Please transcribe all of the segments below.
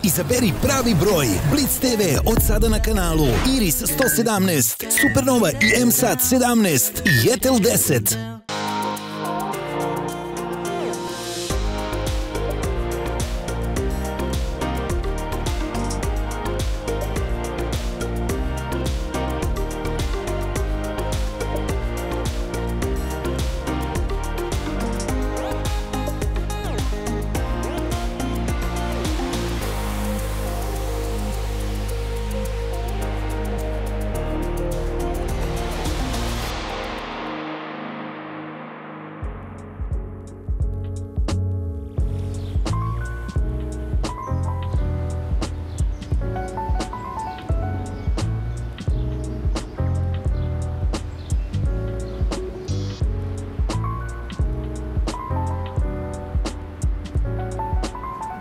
Izaberi pravi broj. Blic TV od sada na kanalu Iris 117, Supernova i MSAT 17 i Jetel 10.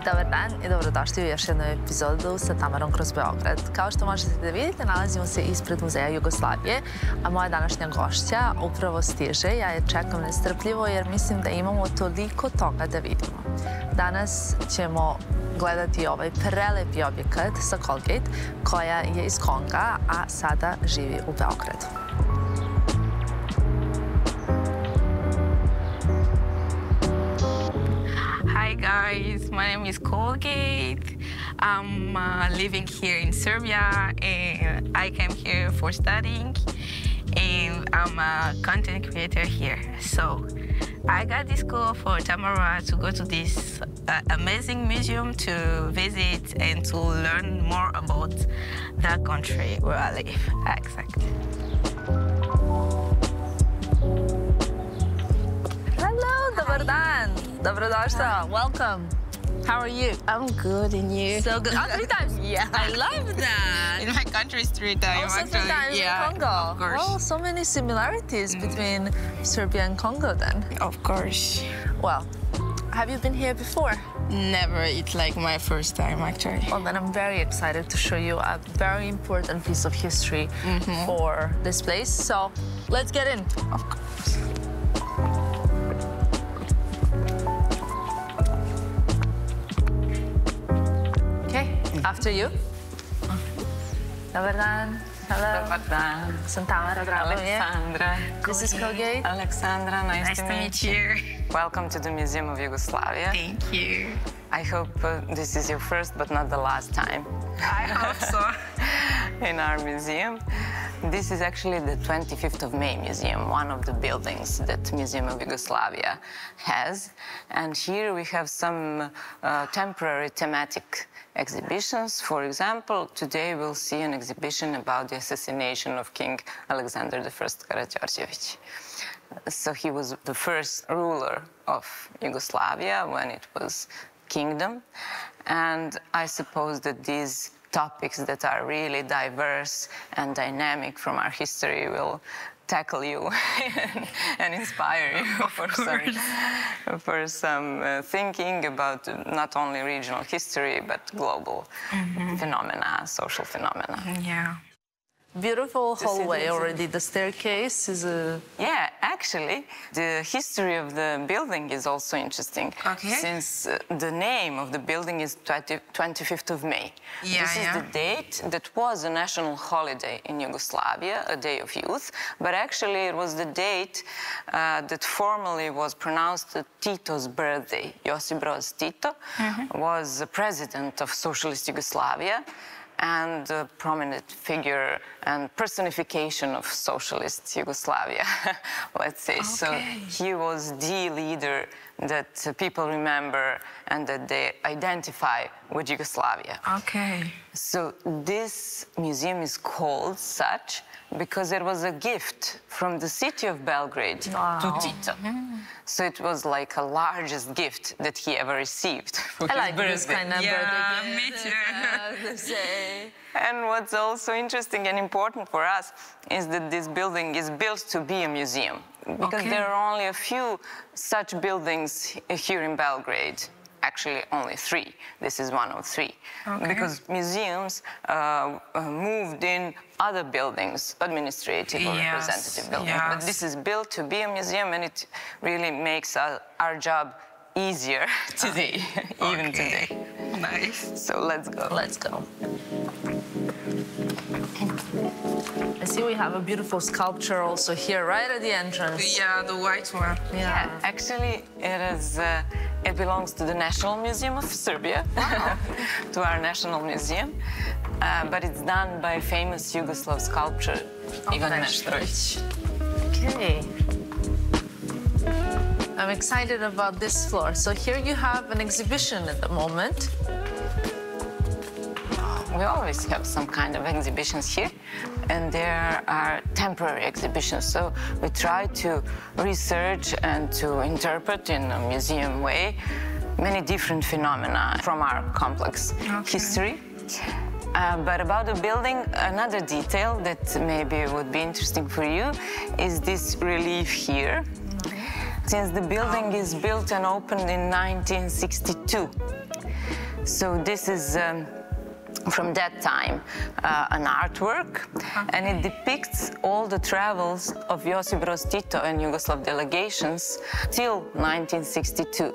Dobar dan i dobrodošli u još jednu epizodu sa Tamarom kroz Beograd. Kao što možete da vidite, nalazimo se ispred Muzeja Jugoslavije, a moja današnja gošća upravo stiže. Ja je čekam nestrpljivo jer mislim da imamo toliko toga da vidimo. Danas ćemo gledati ovaj prelepi objekat sa Colgate, koja je iz Konga, a sada živi u Beogradu. Hi guys, my name is Colgate. I'm living here in Serbia and I came here for studying and I'm a content creator here. So I got this call for Tamara to go to this amazing museum to visit and to learn more about the country where I live. Exactly. Hello, dobar dan. Dobrodošla. Welcome. How are you? I'm good, and you? So good. Oh, 3 times? Yeah. I love that. In my country, it's 3 times, also actually. 3 times Yeah, in Congo. of course. Oh, so many similarities between Serbia and Congo then. Of course. Well, have you been here before? Never. It's like my first time, actually. Well, then I'm very excited to show you a very important piece of history for this place. So let's get in. Of course. Okay, after you. Dobar dan. Hello. Dobar dan. Sam Tamara, drago mi je. Alexandra. This is Colgate. Alexandra, nice to meet you. Welcome to the Museum of Yugoslavia. Thank you. I hope this is your first but not the last time I hope so. in our museum. This is actually the 25th of May Museum, one of the buildings that Museum of Yugoslavia has. And here we have some temporary thematic exhibitions. For example, today we'll see an exhibition about the assassination of King Alexander I Karađorđević. So he was the first ruler of Yugoslavia when it was kingdom. And I suppose that these topics that are really diverse and dynamic from our history will tackle you and inspire you for some thinking about not only regional history but global phenomena, social phenomena. Yeah. Beautiful hallway already. The staircase is a... Yeah, actually, the history of the building is also interesting. Okay. Since the name of the building is 25th of May. Yeah, This is the date that was a national holiday in Yugoslavia, a day of youth, but actually it was the date that formally was pronounced Tito's birthday. Josip Broz Tito was the president of Socialist Yugoslavia and a prominent figure and personification of socialist Yugoslavia, let's say. Okay. So he was the leader that people remember and that they identify with Yugoslavia. Okay. So this museum is called such because it was a gift from the city of Belgrade to Tito. So it was like a largest gift that he ever received for I his like this birthday. kind of birthday Me gift. too. And what's also interesting and important for us is that this building is built to be a museum. Because there are only a few such buildings here in Belgrade. Actually, only 3. This is one of 3. Because museums moved in other buildings, administrative or representative buildings. But this is built to be a museum, and it really makes our job easier today, even today. Nice. So let's go. Let's go. I see we have a beautiful sculpture also here, right at the entrance. Yeah, the white one. Yeah, actually, it belongs to the National Museum of Serbia, to our national museum, but it's done by famous Yugoslav sculptor Ivan Meštrović. Okay. I'm excited about this floor. So here you have an exhibition at the moment. We always have some kind of exhibitions here, and there are temporary exhibitions. So we try to research and to interpret in a museum way many different phenomena from our complex history. But about the building, another detail that maybe would be interesting for you is this relief here. Since the building is built and opened in 1962. So this is from that time an artwork, and it depicts all the travels of Josip Broz Tito and Yugoslav delegations till 1962.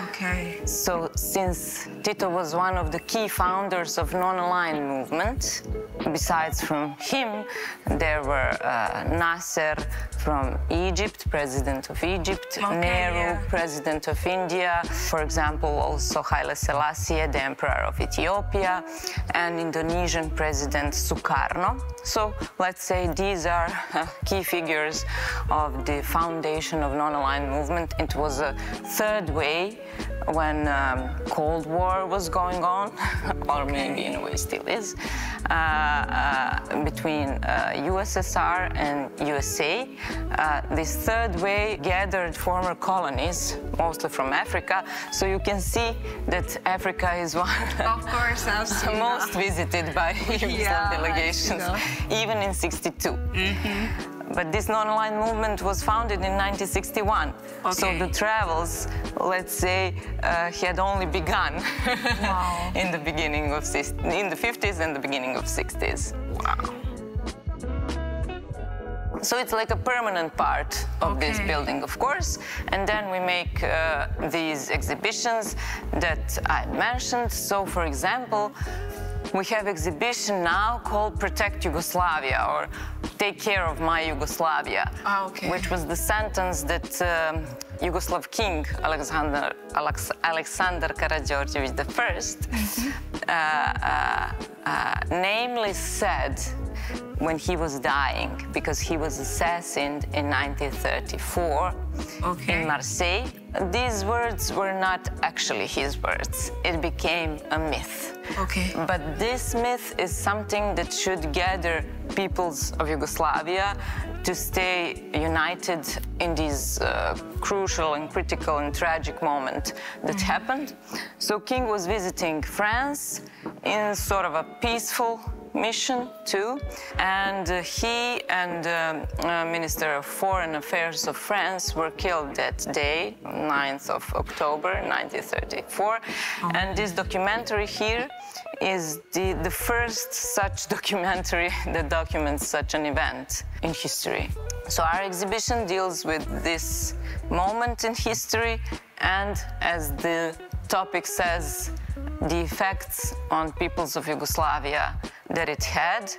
Okay. So since Tito was one of the key founders of non-aligned movement, besides from him, there were Nasser from Egypt, president of Egypt, Nehru, president of India, for example, also Haile Selassie, the emperor of Ethiopia, and Indonesian president Sukarno. So let's say these are key figures of the foundation of non-aligned movement. It was a third way when Cold War was going on, or maybe in a way still is, between USSR and USA. This third way gathered former colonies, mostly from Africa, so you can see that Africa is one of course, most visited by Yugoslav delegations, even in '62. But this non-aligned movement was founded in 1961. So the travels, let's say, had only begun in the beginning of in the 50s and the beginning of 60s. Wow. So it's like a permanent part of this building, of course. And then we make these exhibitions that I mentioned. So, for example, we have exhibition now called Protect Yugoslavia, or Take Care of My Yugoslavia, which was the sentence that Yugoslav king Alexander Karađorđević I namely said when he was dying, because he was assassinated in 1934 in Marseille. These words were not actually his words. It became a myth. But this myth is something that should gather peoples of Yugoslavia to stay united in this crucial and critical and tragic moment that happened. So King was visiting France in sort of a peaceful mission too, and he and Minister of Foreign Affairs of France were killed that day, 9th of October 1934. And this documentary here is the first such documentary that documents such an event in history. So our exhibition deals with this moment in history, and as the topic says, the effects on peoples of Yugoslavia that it had,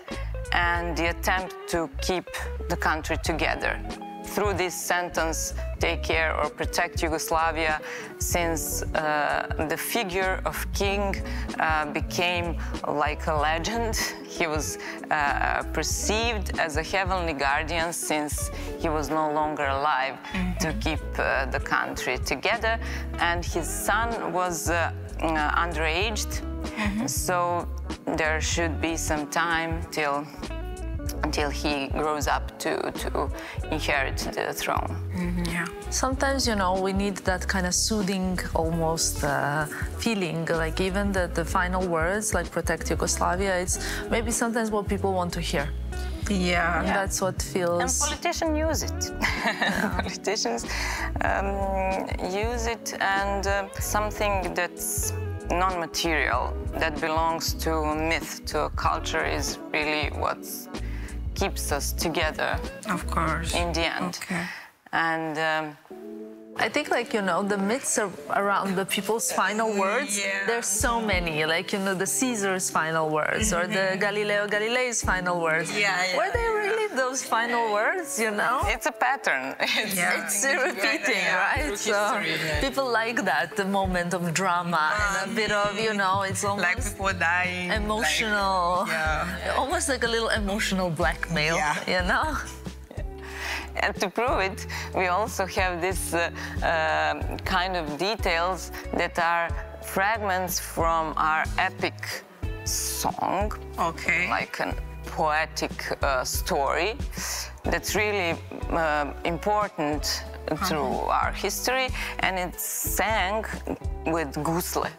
and the attempt to keep the country together. Through this sentence, take care or protect Yugoslavia, since the figure of King became like a legend. He was perceived as a heavenly guardian since he was no longer alive to keep the country together, and his son was underaged, so there should be some time until he grows up to inherit the throne. Sometimes, you know, we need that kind of soothing almost feeling, like even the final words, like protect Yugoslavia, it's maybe sometimes what people want to hear. That's what feels... And politicians use it. Politicians use it, and something that's non-material, that belongs to a myth, to a culture, is really what keeps us together. Of course. In the end. And I think, like, you know, the myths around the people's final words, there's so many. Like, you know, the Caesar's final words or the Galileo Galilei's final words. Were they really those final words, you know? It's a pattern. It's repeating, right? So people like that, the moment of drama and a bit of, you know, it's almost like people dying. Emotional. Like, almost like a little emotional blackmail, you know? And to prove it, we also have this kind of details that are fragments from our epic song, like a poetic story that's really important through our history, and it's sang with gusle,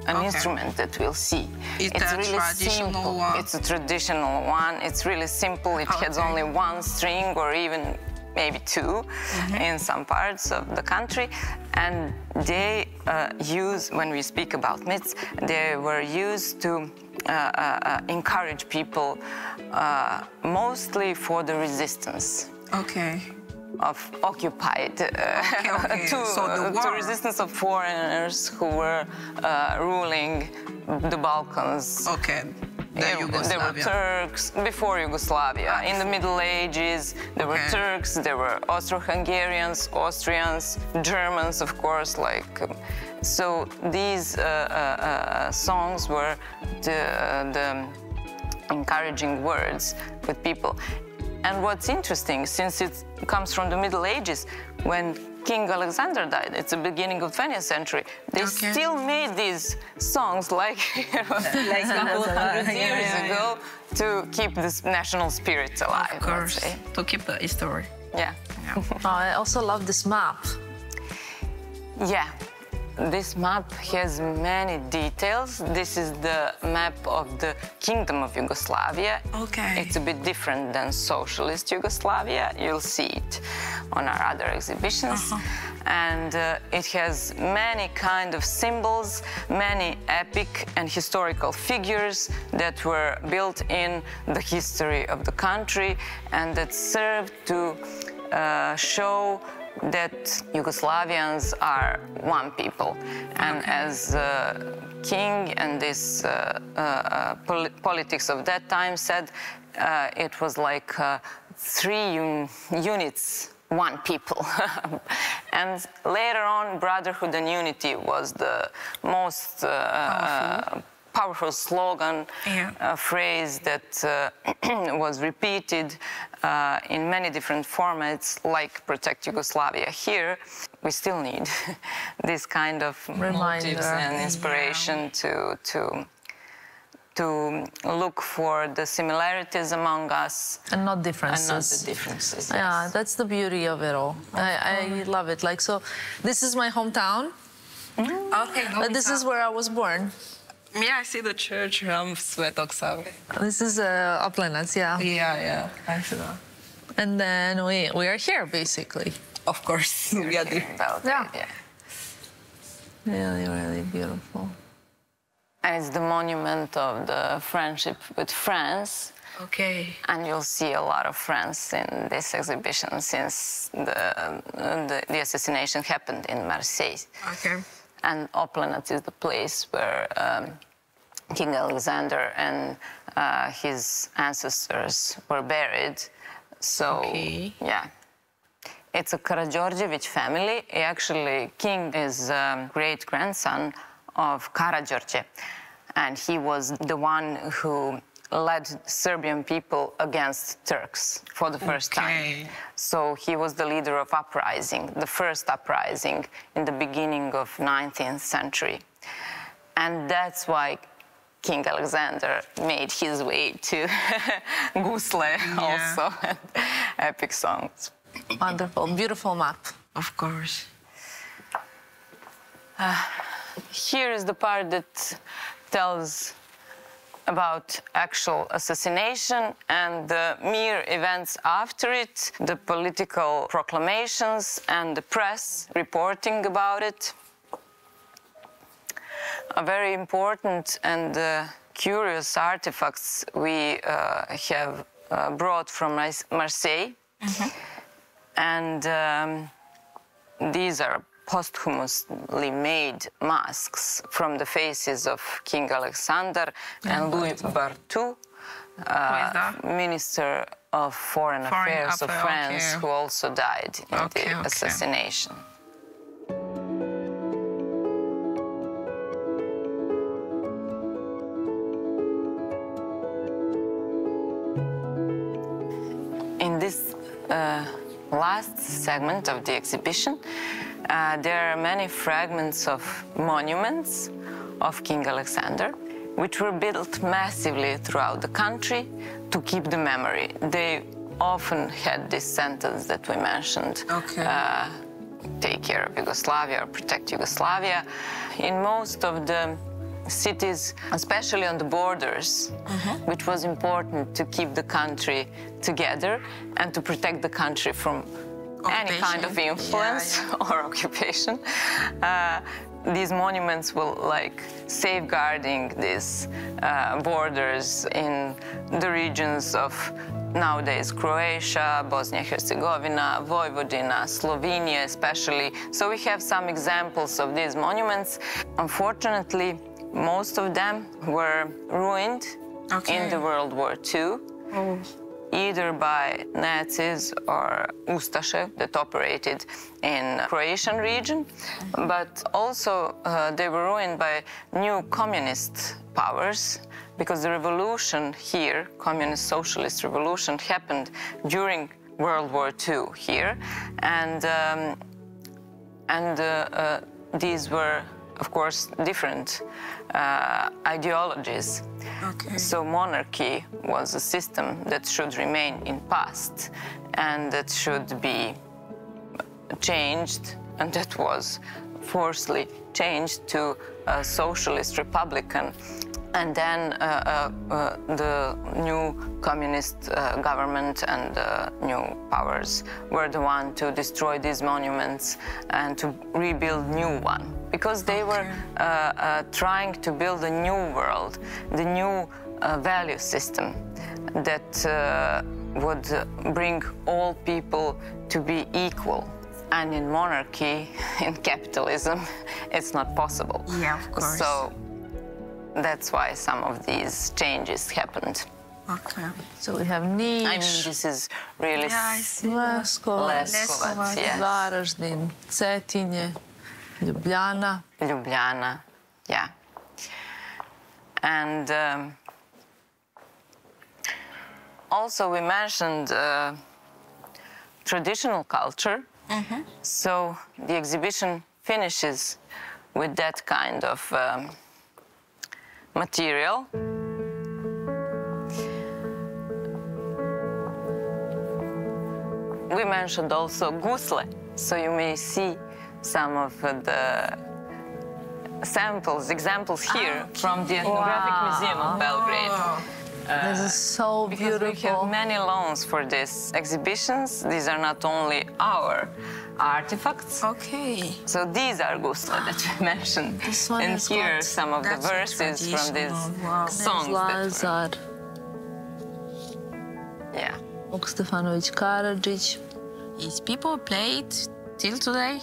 an instrument that we'll see. It's really simple. It's a traditional one. It's really simple. It has only one string or even maybe two in some parts of the country. And they use, when we speak about myths, they were used to encourage people mostly for the resistance. Of occupied, to resistance of foreigners who were ruling the Balkans. There were Turks before Yugoslavia. In the Middle Ages, there were Turks, there were Austro-Hungarians, Austrians, Germans, of course. So these songs were the encouraging words with people. And what's interesting, since it comes from the Middle Ages, when King Alexander died at the beginning of the 20th century, they still made these songs like a couple of hundred years ago to keep this national spirit alive. Of course, to keep the history. I also love this map. This map has many details. This is the map of the Kingdom of Yugoslavia. It's a bit different than socialist Yugoslavia. You'll see it on our other exhibitions. And it has many kind of symbols, many epic and historical figures that were built in the history of the country and that served to show that Yugoslavians are one people. And as king and this politics of that time said, it was like three units, one people. And later on, brotherhood and unity was the most powerful slogan, a phrase that was repeated in many different formats, like Protect Yugoslavia. Here, we still need this kind of motives and inspiration to look for the similarities among us. And not differences. And not the differences, Yeah, that's the beauty of it all. I love it. Like, so, this is my hometown. But this is where I was born. I see the church, Svetog Save. This is Oplenac, Yeah, I see that. And then we are here, basically. Of course, we are there. Really, really beautiful. And it's the monument of the friendship with France. And you'll see a lot of France in this exhibition since the assassination happened in Marseille. And Oplenac is the place where King Alexander and his ancestors were buried. So, it's a Karađorđević family. Actually, King is great-grandson of Karađorđe. And he was the one who led Serbian people against Turks for the first time. So he was the leader of uprising, the first uprising in the beginning of 19th century. And that's why King Alexander made his way to Gusle also, and epic songs. Wonderful, beautiful map. Of course. Here is the part that tells about actual assassination and the mere events after it, the political proclamations and the press reporting about it. A very important and curious artifacts we have brought from Marseille. And these are posthumously made masks from the faces of King Alexander and Louis Barthou, Minister of Foreign Affairs of France, who also died in the assassination. In this last segment of the exhibition, there are many fragments of monuments of King Alexander, which were built massively throughout the country to keep the memory. They often had this sentence that we mentioned, take care of Yugoslavia or protect Yugoslavia. In most of the cities, especially on the borders, which was important to keep the country together and to protect the country from any kind of influence or occupation. These monuments were like safeguarding these borders in the regions of nowadays Croatia, Bosnia-Herzegovina, Vojvodina, Slovenia especially. So we have some examples of these monuments. Unfortunately, most of them were ruined in the World War II, either by Nazis or Ustaše that operated in the Croatian region, but also they were ruined by new communist powers, because the revolution here, communist socialist revolution, happened during World War II here, and these were, of course, different ideologies. So monarchy was a system that should remain in past and that should be changed, and that was forcibly changed to a socialist republican. And then the new communist government and new powers were the one to destroy these monuments and to rebuild new one. Because they were trying to build a new world, the new value system that would bring all people to be equal. And in monarchy, in capitalism, it's not possible. Yeah, of course. So that's why some of these changes happened. So we have Niš. I mean, this is really Leskovac, yes. Varaždin, Cetinje, Ljubljana. Ljubljana, yeah. And also we mentioned traditional culture. So the exhibition finishes with that kind of material. We mentioned also gusle, so you may see some of the examples here from the Ethnographic Museum of Belgrade. This is so beautiful. Because we have many loans for these exhibitions. These are not only our artifacts. So these are gusle that we mentioned. And here are some of the verses from these songs. Lazar. Yeah. Vuk Stefanović Karadžić. Is people play it till today?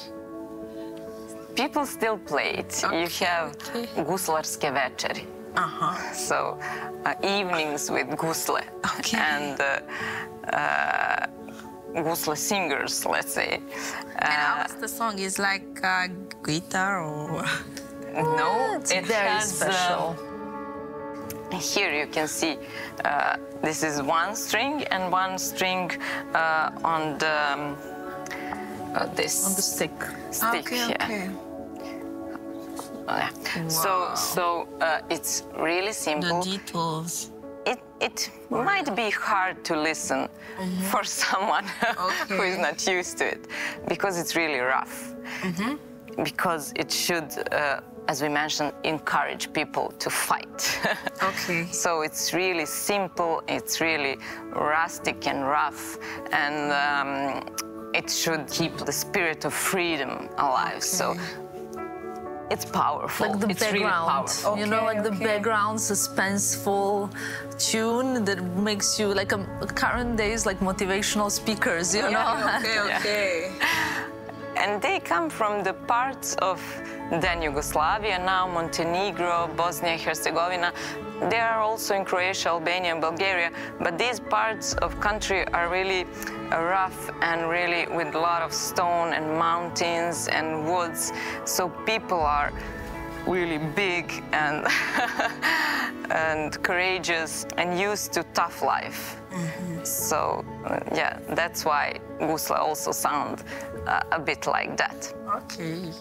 People still play it. You have guslarske večeri. So evenings with gusle and gusle singers, let's say. And how was the song? Is like a guitar or? No, It's it very has, special. Here you can see this is one string and one string on the this On the stick. yeah. Wow. So it's really simple. The details. It might be hard to listen for someone who is not used to it, because it's really rough. Because it should, as we mentioned, encourage people to fight. So it's really simple, it's really rustic and rough, and it should keep the spirit of freedom alive. So it's powerful. Like the it's background, really powerful. you know, like the background suspenseful tune that makes you like a current days like motivational speakers, you know. And they come from the parts of then Yugoslavia, now Montenegro, Bosnia and Herzegovina. They are also in Croatia, Albania, and Bulgaria, but these parts of country are really rough and really with a lot of stone and mountains and woods. So people are really big and and courageous and used to tough life. So yeah, that's why gusle also sound a bit like that. Okay.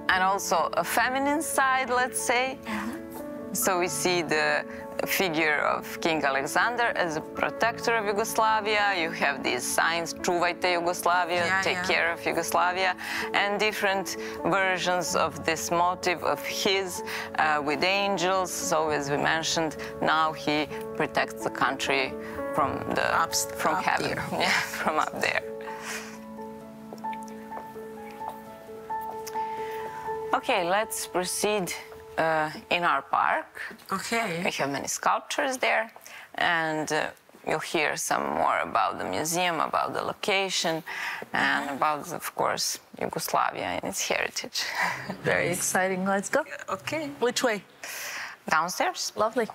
And also a feminine side, let's say. So we see the figure of King Alexander as a protector of Yugoslavia. You have these signs, čuvajte Yugoslavia, take care of Yugoslavia, and different versions of this motive of his with angels. So as we mentioned, now he protects the country from heaven, from up there. Okay, let's proceed in our park. Okay. We have many sculptures there, and you'll hear some more about the museum, about the location, and about, of course, Yugoslavia and its heritage. Very exciting. Let's go. Okay. Which way? Downstairs. Lovely.